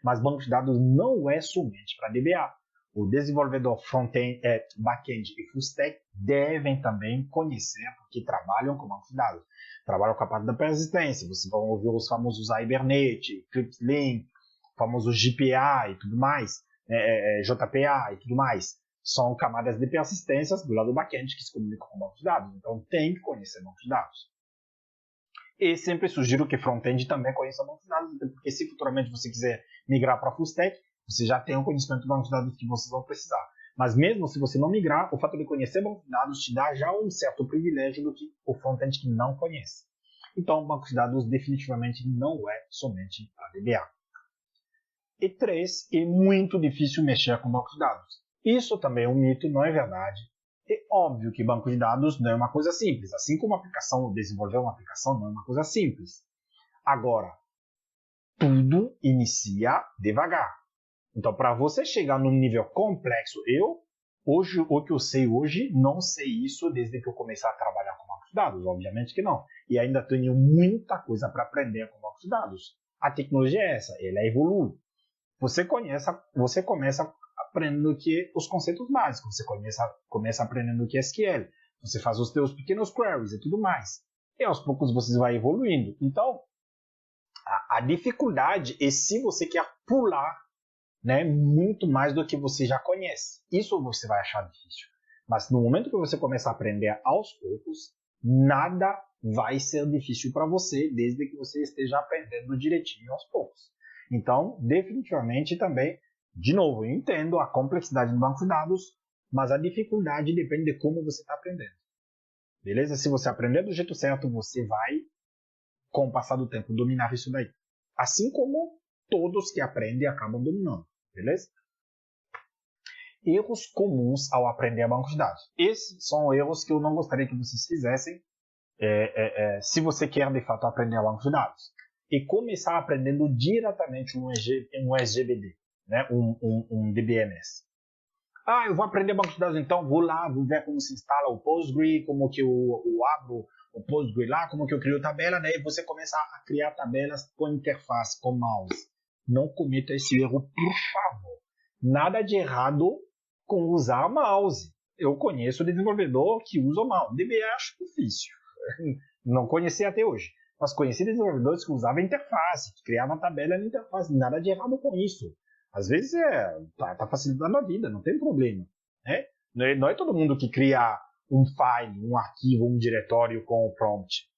Mas banco de dados não é somente para DBA. O desenvolvedor front-end, back-end e full stack devem também conhecer, porque trabalham com banco de dados. Trabalham com a parte da persistência. Vocês vão ouvir os famosos Hibernate, Eclipse Link, famosos GPA e tudo mais, JPA e tudo mais. São camadas de persistências do lado do back-end que se comunicam com banco de dados. Então, tem que conhecer banco de dados. E sempre sugiro que front-end também conheça banco de dados, porque se futuramente você quiser migrar para full stack, você já tem um conhecimento do banco de dados que vocês vão precisar. Mas mesmo se você não migrar, o fato de conhecer banco de dados te dá já um certo privilégio do que o front-end que não conhece. Então, o banco de dados definitivamente não é somente a DBA. E 3, é muito difícil mexer com banco de dados. Isso também é um mito, não é verdade. É óbvio que banco de dados não é uma coisa simples. Assim como desenvolver uma aplicação não é uma coisa simples. Agora, tudo inicia devagar. Então, para você chegar num nível complexo, o que eu sei hoje, não sei isso desde que eu comecei a trabalhar com banco de dados, obviamente que não. E ainda tenho muita coisa para aprender com banco de dados. A tecnologia é essa, ela evolui. Você começa aprendendo os conceitos básicos, você começa aprendendo o que é SQL, você faz os seus pequenos queries e tudo mais. E aos poucos você vai evoluindo. Então, a dificuldade é se você quer pular, né, muito mais do que você já conhece. Isso você vai achar difícil. Mas no momento que você começa a aprender aos poucos, nada vai ser difícil para você, desde que você esteja aprendendo direitinho aos poucos. Então, definitivamente também, de novo, eu entendo a complexidade do banco de dados, mas a dificuldade depende de como você está aprendendo. Beleza? Se você aprender do jeito certo, você vai, com o passar do tempo, dominar isso daí. Assim como todos que aprendem acabam dominando. Beleza? Erros comuns ao aprender a banco de dados. Esses são erros que eu não gostaria que vocês fizessem se você quer, de fato, aprender a banco de dados. E começar aprendendo diretamente um SGBD, né? um DBMS. Eu vou aprender banco de dados, então vou lá, vou ver como se instala o Postgre, como que eu abro o Postgre lá, como que eu crio tabela, né? E você começa a criar tabelas com interface, com mouse. Não cometa esse erro, por favor. Nada de errado com usar mouse. Eu conheço desenvolvedor que usa o mouse. DBA acho difícil. Não conheci até hoje. Mas conheci desenvolvedores que usavam interface, que criavam tabela na interface. Nada de errado com isso. Às vezes tá facilitando a vida, não tem problema. Né? Não é todo mundo que cria um file, um arquivo, um diretório com o prompt.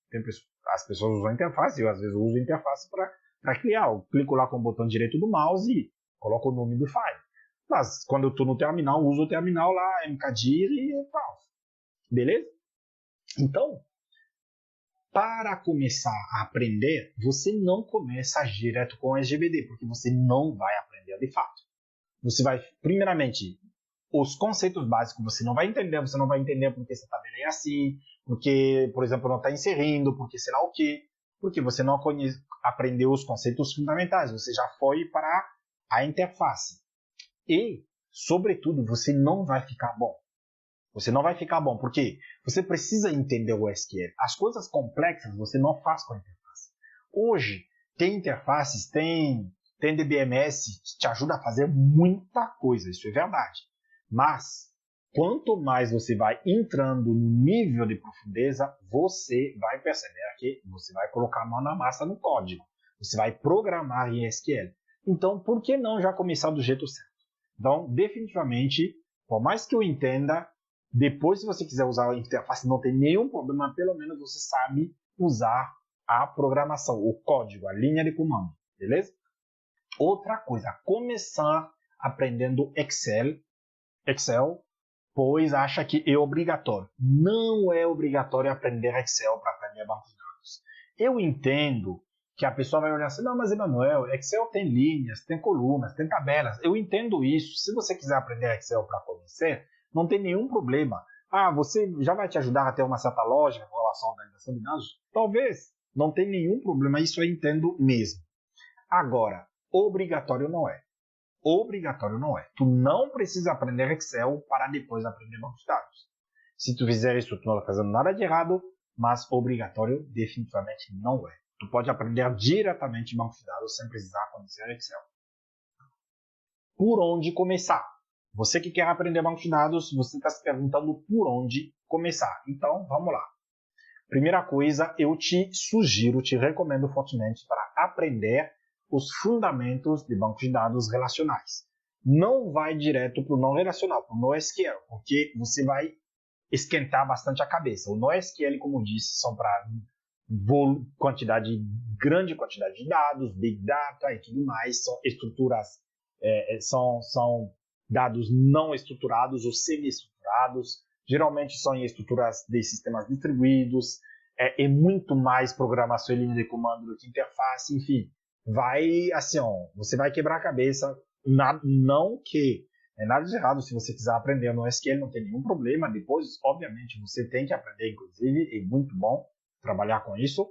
As pessoas usam interface, eu às vezes uso interface para criar. Eu clico lá com o botão direito do mouse e coloco o nome do file. Mas quando eu estou no terminal, uso o terminal lá, mkdir e tal. Beleza? Então, para começar a aprender, você não começa direto com o SGBD, porque você não vai aprender de fato. Você vai, primeiramente, os conceitos básicos você não vai entender porque essa tabela é assim, porque, por exemplo, não está inserindo, porque sei lá o quê, porque você não aprendeu os conceitos fundamentais, você já foi para a interface. E, sobretudo, você não vai ficar bom. Você não vai ficar bom, porque você precisa entender o SQL. As coisas complexas você não faz com a interface. Hoje, tem interfaces, tem DBMS que te ajuda a fazer muita coisa, isso é verdade. Mas, quanto mais você vai entrando no nível de profundeza, você vai perceber que você vai colocar a mão na massa no código. Você vai programar em SQL. Então, por que não já começar do jeito certo? Então, definitivamente, por mais que eu entenda, depois, se você quiser usar a interface, não tem nenhum problema, pelo menos você sabe usar a programação, o código, a linha de comando. beleza? Outra coisa, começar aprendendo Excel, pois acha que é obrigatório. Não é obrigatório aprender Excel para aprender banco de dados. Eu entendo que a pessoa vai olhar assim, não, mas Emanuel, Excel tem linhas, tem colunas, tem tabelas. Eu entendo isso. Se você quiser aprender Excel para conhecer, não tem nenhum problema. Ah, você já vai te ajudar a ter uma certa lógica com relação à organização de dados? Talvez. Não tem nenhum problema, isso eu entendo mesmo. Agora, obrigatório não é. Obrigatório não é. Tu não precisa aprender Excel para depois aprender banco de dados. Se tu fizer isso, tu não está fazendo nada de errado, mas obrigatório definitivamente não é. Tu pode aprender diretamente banco de dados sem precisar conhecer Excel. Por onde começar? Você que quer aprender banco de dados, você está se perguntando por onde começar. Então, vamos lá. Primeira coisa, eu te sugiro, te recomendo fortemente para aprender os fundamentos de bancos de dados relacionais. Não vai direto para o não relacional, para o NoSQL, porque você vai esquentar bastante a cabeça. O NoSQL, como disse, são para grande quantidade de dados, Big Data e tudo mais, são estruturas, são dados não estruturados ou semi-estruturados, geralmente são em estruturas de sistemas distribuídos, é muito mais programação em linha de comando do que interface, enfim, você vai quebrar a cabeça, não que é nada de errado se você quiser aprender no SQL, não tem nenhum problema, depois, obviamente, você tem que aprender, inclusive, é muito bom trabalhar com isso.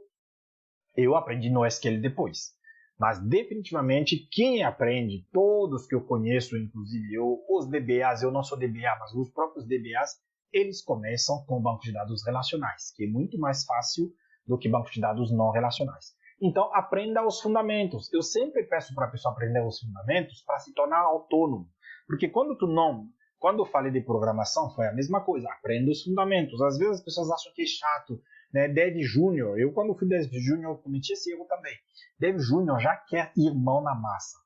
Eu aprendi no SQL depois. Mas, definitivamente, quem aprende, todos que eu conheço, inclusive os DBAs, eu não sou DBA, mas os próprios DBAs, eles começam com bancos de dados relacionais, que é muito mais fácil do que bancos de dados não relacionais. Então, aprenda os fundamentos. Eu sempre peço para a pessoa aprender os fundamentos para se tornar autônomo. Porque quando eu falei de programação, foi a mesma coisa. Aprenda os fundamentos. Às vezes as pessoas acham que é chato, né? Dev Júnior, eu quando fui Dev Júnior cometi esse erro também. Dev Júnior já quer ir mão na massa.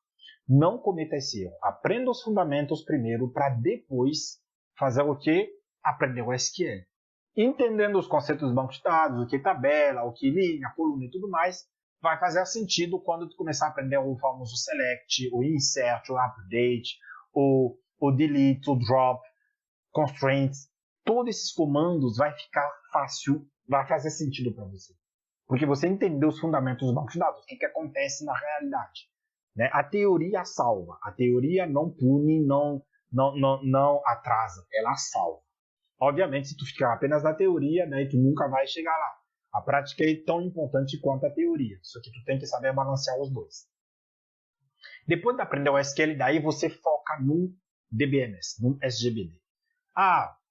Não cometa esse erro. Aprenda os fundamentos primeiro para depois fazer o quê? Aprender o SQL. Entendendo os conceitos dos bancos de dados, o que é tabela, o que é linha, coluna e tudo mais, vai fazer sentido quando tu começar a aprender o famoso select, o insert, o update, o delete, o drop, constraints. Todos esses comandos vai ficar fácil, vai fazer sentido para você. Porque você entendeu os fundamentos dos bancos de dados, o que acontece na realidade. Né? A teoria salva, a teoria não pune, não atrasa, ela salva. Obviamente, se tu ficar apenas na teoria, né, tu nunca vai chegar lá. A prática é tão importante quanto a teoria, só que tu tem que saber balancear os dois. Depois de aprender o SQL, daí você foca no DBMS, no SGBD.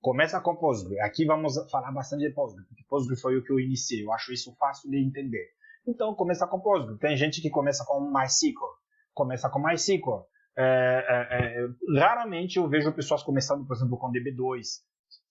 Começa com Postgre. Aqui vamos falar bastante de Postgre, porque Postgre foi o que eu iniciei. Eu acho isso fácil de entender. Então, começa com Postgre. Tem gente que começa com MySQL. Raramente eu vejo pessoas começando, por exemplo, com DB2.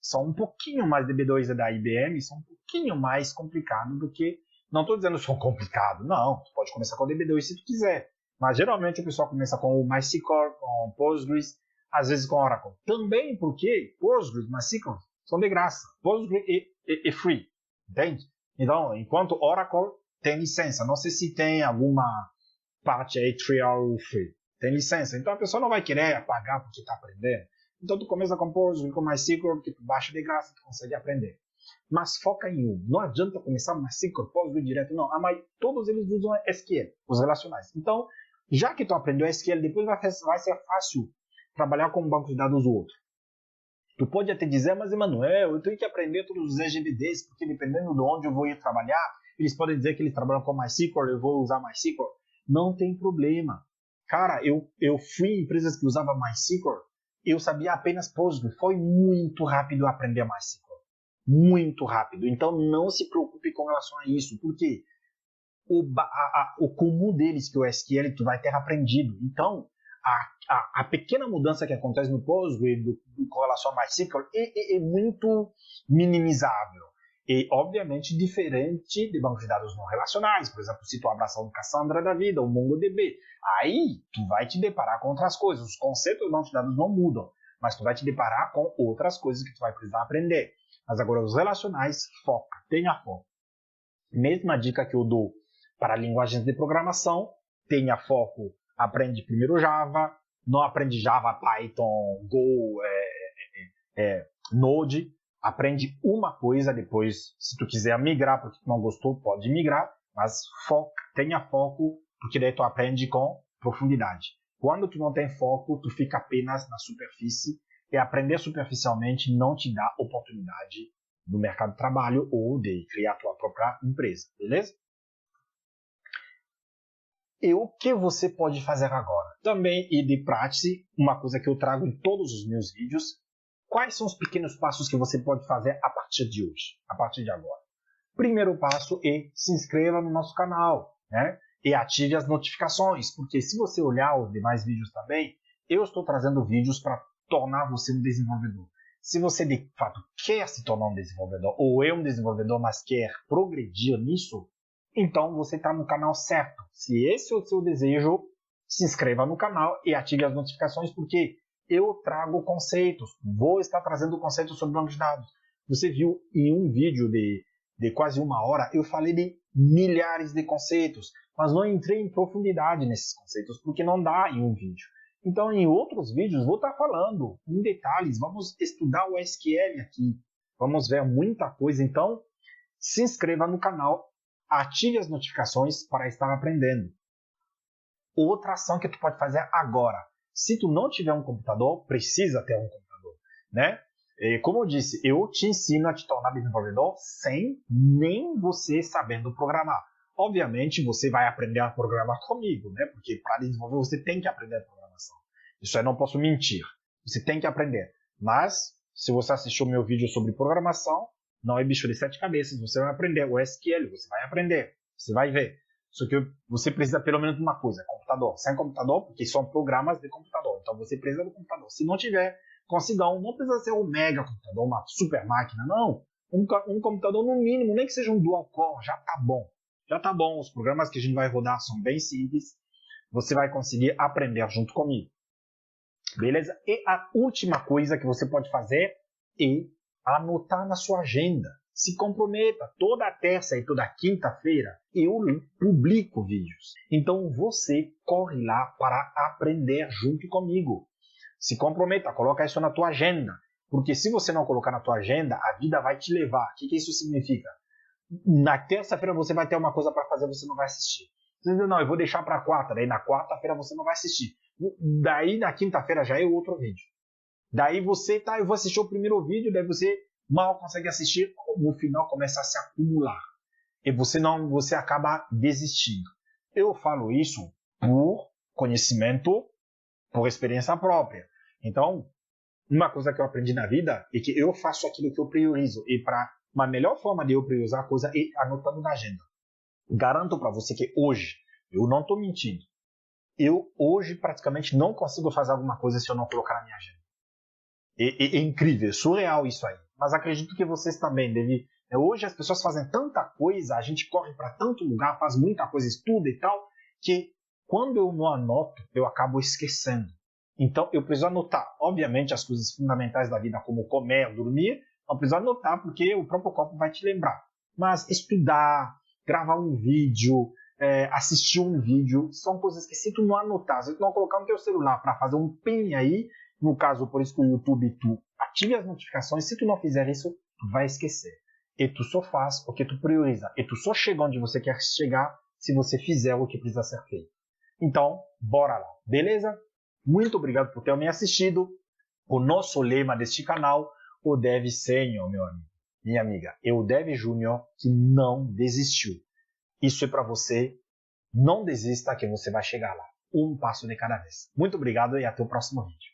São um pouquinho mais, DB2 da IBM, são um pouquinho mais complicado do que... Não estou dizendo que são complicado, não. Tu pode começar com DB2 se tu quiser. Mas geralmente o pessoal começa com o MySQL, com Postgres, às vezes com Oracle. Também porque Postgres, MySQL são de graça. Postgres é free, entende? Então, enquanto Oracle tem licença. Não sei se tem alguma parte aí trial free. Tem licença. Então a pessoa não vai querer pagar porque está aprendendo. Então tu começa com Postgres, com MySQL, que tu baixa de graça, tu consegue aprender. Mas foca em um. Não adianta começar MySQL, Postgres direto, não. Todos eles usam SQL, os relacionais. Então, já que tu aprendeu SQL, depois vai ser fácil trabalhar com um banco de dados ou outro. Tu pode até dizer, mas Emanuel, eu tenho que aprender todos os SGBDs, porque dependendo de onde eu vou ir trabalhar, eles podem dizer que eles trabalham com MySQL, eu vou usar MySQL. Não tem problema. Cara, eu fui em empresas que usavam MySQL, eu sabia apenas Postgres. Foi muito rápido aprender MySQL. Muito rápido. Então não se preocupe com relação a isso, porque o comum deles, que é o SQL, tu vai ter aprendido. Então, a pequena mudança que acontece no Postgres com relação a MySQL é muito minimizável. E, obviamente, diferente de bancos de dados não relacionais. Por exemplo, se tu abraçar o Cassandra da vida, o MongoDB, aí tu vai te deparar com outras coisas. Os conceitos dos bancos de dados não mudam, mas tu vai te deparar com outras coisas que tu vai precisar aprender. Mas agora, os relacionais, foca, tenha foco. Mesma dica que eu dou para linguagens de programação, tenha foco, aprende primeiro Java, não aprende Java, Python, Go, Node, aprende uma coisa, depois, se tu quiser migrar porque tu não gostou, pode migrar, mas tenha foco, porque daí tu aprende com profundidade. Quando tu não tem foco, tu fica apenas na superfície, e aprender superficialmente não te dá oportunidade no mercado de trabalho ou de criar tua própria empresa, beleza? E o que você pode fazer agora? Também, e de prática, uma coisa que eu trago em todos os meus vídeos, quais são os pequenos passos que você pode fazer a partir de hoje, a partir de agora? Primeiro passo é se inscreva no nosso canal, né? E ative as notificações, porque se você olhar os demais vídeos também, eu estou trazendo vídeos para tornar você um desenvolvedor. Se você de fato quer se tornar um desenvolvedor, ou é um desenvolvedor, mas quer progredir nisso, então você está no canal certo. Se esse é o seu desejo, se inscreva no canal e ative as notificações, porque eu trago conceitos, vou estar trazendo conceitos sobre bancos de dados. Você viu em um vídeo de quase 1 hora, eu falei de milhares de conceitos, mas não entrei em profundidade nesses conceitos, porque não dá em um vídeo. Então, em outros vídeos, vou estar falando em detalhes, vamos estudar o SQL aqui, vamos ver muita coisa. Então, se inscreva no canal, ative as notificações para estar aprendendo. Outra ação que tu pode fazer agora, se tu não tiver um computador, precisa ter um computador, né? Como eu disse, eu te ensino a te tornar desenvolvedor sem nem você sabendo programar. Obviamente, você vai aprender a programar comigo, né? Porque para desenvolver você tem que aprender a programação. Isso aí não posso mentir. Você tem que aprender. Mas, se você assistiu meu vídeo sobre programação, não é bicho de 7 cabeças. Você vai aprender o SQL, você vai aprender. Você vai ver. Só que você precisa pelo menos de uma coisa, computador. Sem computador, porque são programas de computador. Então, você precisa do computador. Se não tiver, consiga um. Não precisa ser um mega computador, uma super máquina, não. Um computador no mínimo, nem que seja um dual core, já tá bom. Já tá bom, os programas que a gente vai rodar são bem simples, você vai conseguir aprender junto comigo. Beleza? E a última coisa que você pode fazer é anotar na sua agenda. Se comprometa, toda terça e toda quinta-feira eu publico vídeos. Então você corre lá para aprender junto comigo. Se comprometa, coloca isso na tua agenda. Porque se você não colocar na tua agenda, a vida vai te levar. O que isso significa? Na terça-feira você vai ter uma coisa para fazer, você não vai assistir. Você diz, não, eu vou deixar para quarta, daí na quarta-feira você não vai assistir. Daí na quinta-feira já é outro vídeo. Daí você, eu vou assistir o primeiro vídeo, daí você mal consegue assistir, no final começa a se acumular. E você acaba desistindo. Eu falo isso por conhecimento, por experiência própria. Então, uma coisa que eu aprendi na vida é que eu faço aquilo que eu priorizo. E para uma melhor forma de eu priorizar a coisa é anotando na agenda. Garanto para você que hoje, eu não estou mentindo, eu hoje praticamente não consigo fazer alguma coisa se eu não colocar na minha agenda. É incrível, é surreal isso aí. Mas acredito que vocês também devem. Hoje as pessoas fazem tanta coisa, a gente corre para tanto lugar, faz muita coisa, estuda e tal, que quando eu não anoto, eu acabo esquecendo. Então eu preciso anotar, obviamente, as coisas fundamentais da vida, como comer, dormir, não preciso anotar porque o próprio corpo vai te lembrar. Mas estudar, gravar um vídeo, assistir um vídeo, são coisas que se tu não anotar, se tu não colocar no teu celular para fazer um pin aí, no caso, por isso que o YouTube, tu ative as notificações, se tu não fizer isso, tu vai esquecer. E tu só faz o que tu prioriza. E tu só chega onde você quer chegar se você fizer o que precisa ser feito. Então, bora lá, beleza? Muito obrigado por ter me assistido. O nosso lema deste canal, o Dev Sênior, meu amigo, minha amiga, é o Dev Júnior que não desistiu. Isso é para você. Não desista que você vai chegar lá. Um passo de cada vez. Muito obrigado e até o próximo vídeo.